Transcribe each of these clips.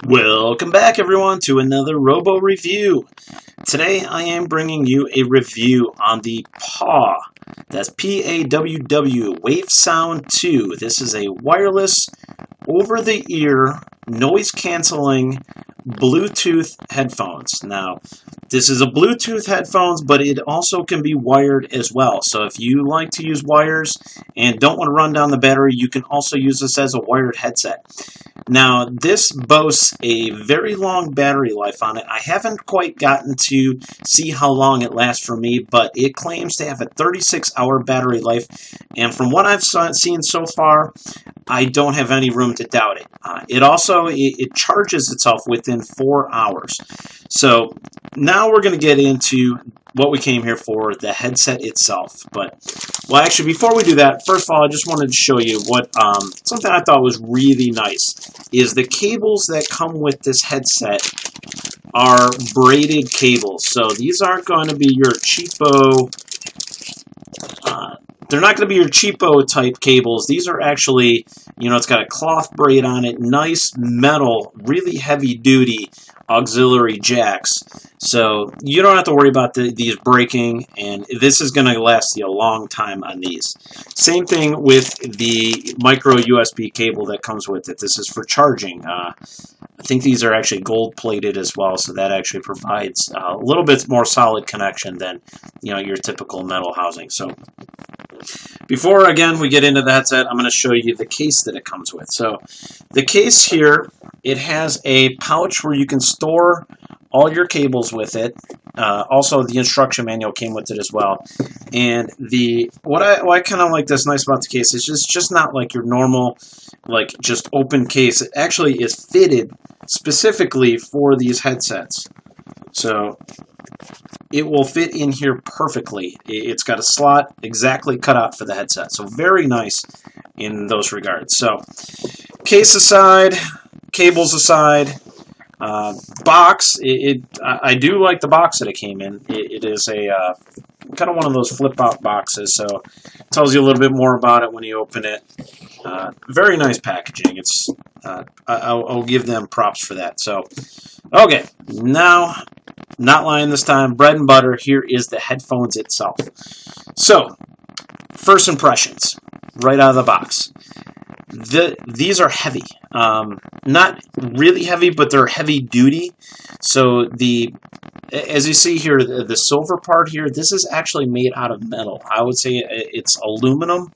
Welcome back, everyone, to another Robo review. Today I am bringing you a review on the Paww. That's P-A-W-W WaveSound 2. This is a wireless, over-the-ear, noise-canceling Bluetooth headphones. Now, this is a Bluetooth headphones, but it also can be wired as well. So if you like to use wires and don't want to run down the battery, you can also use this as a wired headset. Now, this boasts a very long battery life on it. I haven't quite gotten to see how long it lasts for me, but it claims to have a 36-hour battery life, and from what I've seen so far, I don't have any room to doubt it. It charges itself within 4 hours. So now we're going to get into what we came here for, the headset itself. But, well, actually, before we do that, first of all, I just wanted to show you what something I thought was really nice is the cables that come with this headset are braided cables. So these aren't going to be your cheapo. They're not going to be your cheapo type cables. These are actually, it's got a cloth braid on it, nice metal, really heavy duty auxiliary jacks. So you don't have to worry about these breaking, and this is going to last you a long time on these. Same thing with the micro USB cable that comes with it. This is for charging. I think these are actually gold plated as well, so that actually provides a little bit more solid connection than your typical metal housing. So before, again, we get into the headset, I'm going to show you the case that it comes with. So the case here, it has a pouch where you can store all your cables with it. Also, the instruction manual came with it as well. And what I kind of like that's nice about the case is just not like your normal, like just open case. It actually is fitted specifically for these headsets. So it will fit in here perfectly. It's got a slot exactly cut out for the headset. So very nice in those regards. So case aside, cables aside, box, I do like the box that it came in. It is a kind of one of those flip-out boxes, so it tells you a little bit more about it when you open it. Very nice packaging. It's I'll give them props for that. So, okay, now, not lying this time, bread and butter, here is the headphones itself. So, first impressions, right out of the box. These are heavy. Not really heavy, but they're heavy duty. So as you see here, the silver part here, this is actually made out of metal. I would say it's aluminum,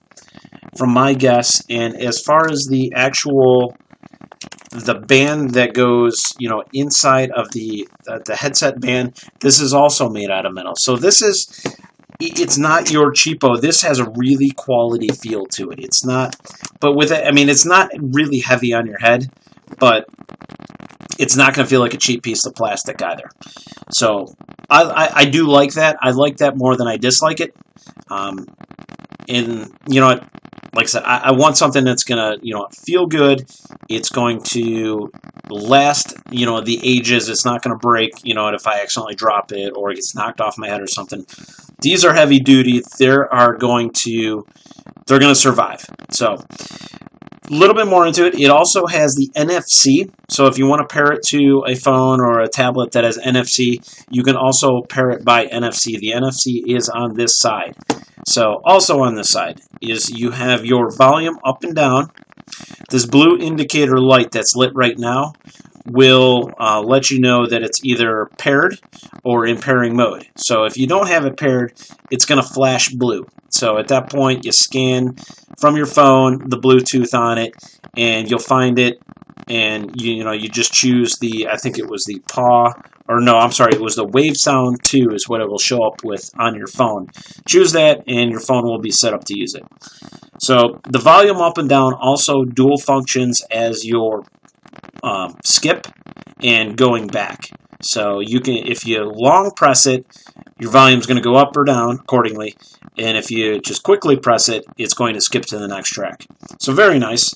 from my guess. And as far as the band that goes, inside of the headset band, this is also made out of metal. So it's not your cheapo. This has a really quality feel to it. It's not, but with it, it's not really heavy on your head, but it's not going to feel like a cheap piece of plastic either. So I do like that. I like that more than I dislike it. And like I said, I want something that's going to, feel good. It's going to last, the ages. It's not going to break, if I accidentally drop it or it gets knocked off my head or something. These are heavy duty. They're going to survive. So a little bit more into it. It also has the NFC. So if you want to pair it to a phone or a tablet that has NFC, you can also pair it by NFC. The NFC is on this side. So also on this side is you have your volume up and down. This blue indicator light that's lit right now will let you know that it's either paired or in pairing mode. So if you don't have it paired, it's going to flash blue. So at that point, you scan from your phone the Bluetooth on it, and you'll find it, and you just choose I think it was the Paww, or no, I'm sorry, it was the WaveSound 2 is what it will show up with on your phone. Choose that, and your phone will be set up to use it. So the volume up and down also dual functions as your skip and going back. So you can, if you long press it, your volume is going to go up or down accordingly, and if you just quickly press it, it's going to skip to the next track. So very nice.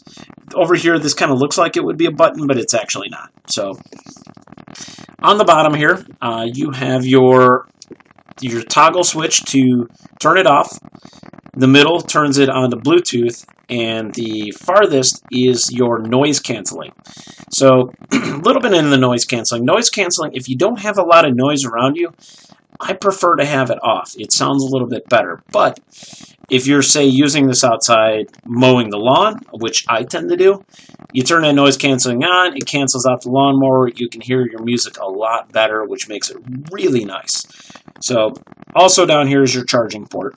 Over here, this kind of looks like it would be a button, but it's actually not. So on the bottom here, you have your toggle switch to turn it off. The middle turns it on to Bluetooth, and the farthest is your noise canceling. So a little bit into the noise canceling. Noise canceling, if you don't have a lot of noise around you, I prefer to have it off. It sounds a little bit better. But if you're, say, using this outside mowing the lawn, which I tend to do, you turn that noise canceling on, it cancels out the lawnmower, you can hear your music a lot better, which makes it really nice. So also down here is your charging port.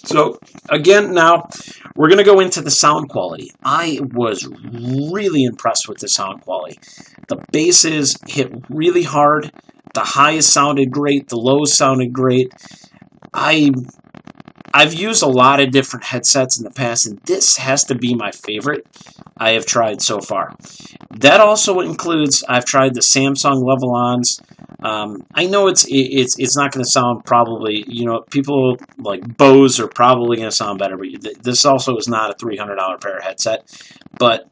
So again, now we're going to go into the sound quality. I was really impressed with the sound quality. The basses hit really hard. The highs sounded great. The lows sounded great. I've used a lot of different headsets in the past, and this has to be my favorite I have tried so far. That also includes, I've tried the Samsung Level-Ons. I know it's not going to sound probably, you know, people like Bose are probably going to sound better, but this also is not a $300 pair of headset. But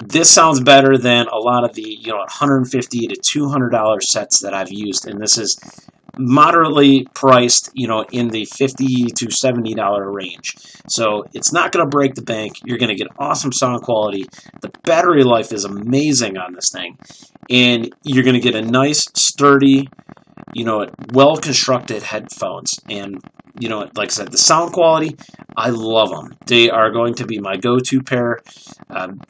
this sounds better than a lot of the, you know, $150 to $200 sets that I've used, and this is moderately priced, you know, in the $50 to $70 range. So it's not going to break the bank. You're going to get awesome sound quality. The battery life is amazing on this thing, and you're going to get a nice, sturdy, you know, well-constructed headphones. And, you know, like I said, the sound quality, I love them. They are going to be my go-to pair.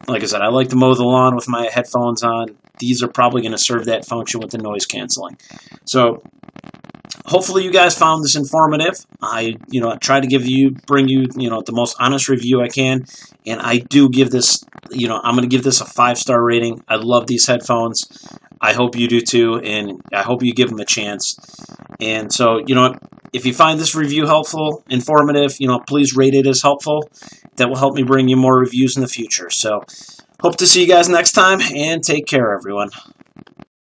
Like I said, I like to mow the lawn with my headphones on. These are probably going to serve that function with the noise canceling. So hopefully you guys found this informative. I try to bring you, the most honest review I can, and I do give this, I'm going to give this a 5-star rating. I love these headphones. I hope you do too, and I hope you give them a chance. And so, if you find this review helpful, informative, please rate it as helpful. That will help me bring you more reviews in the future. So, hope to see you guys next time, and take care, everyone.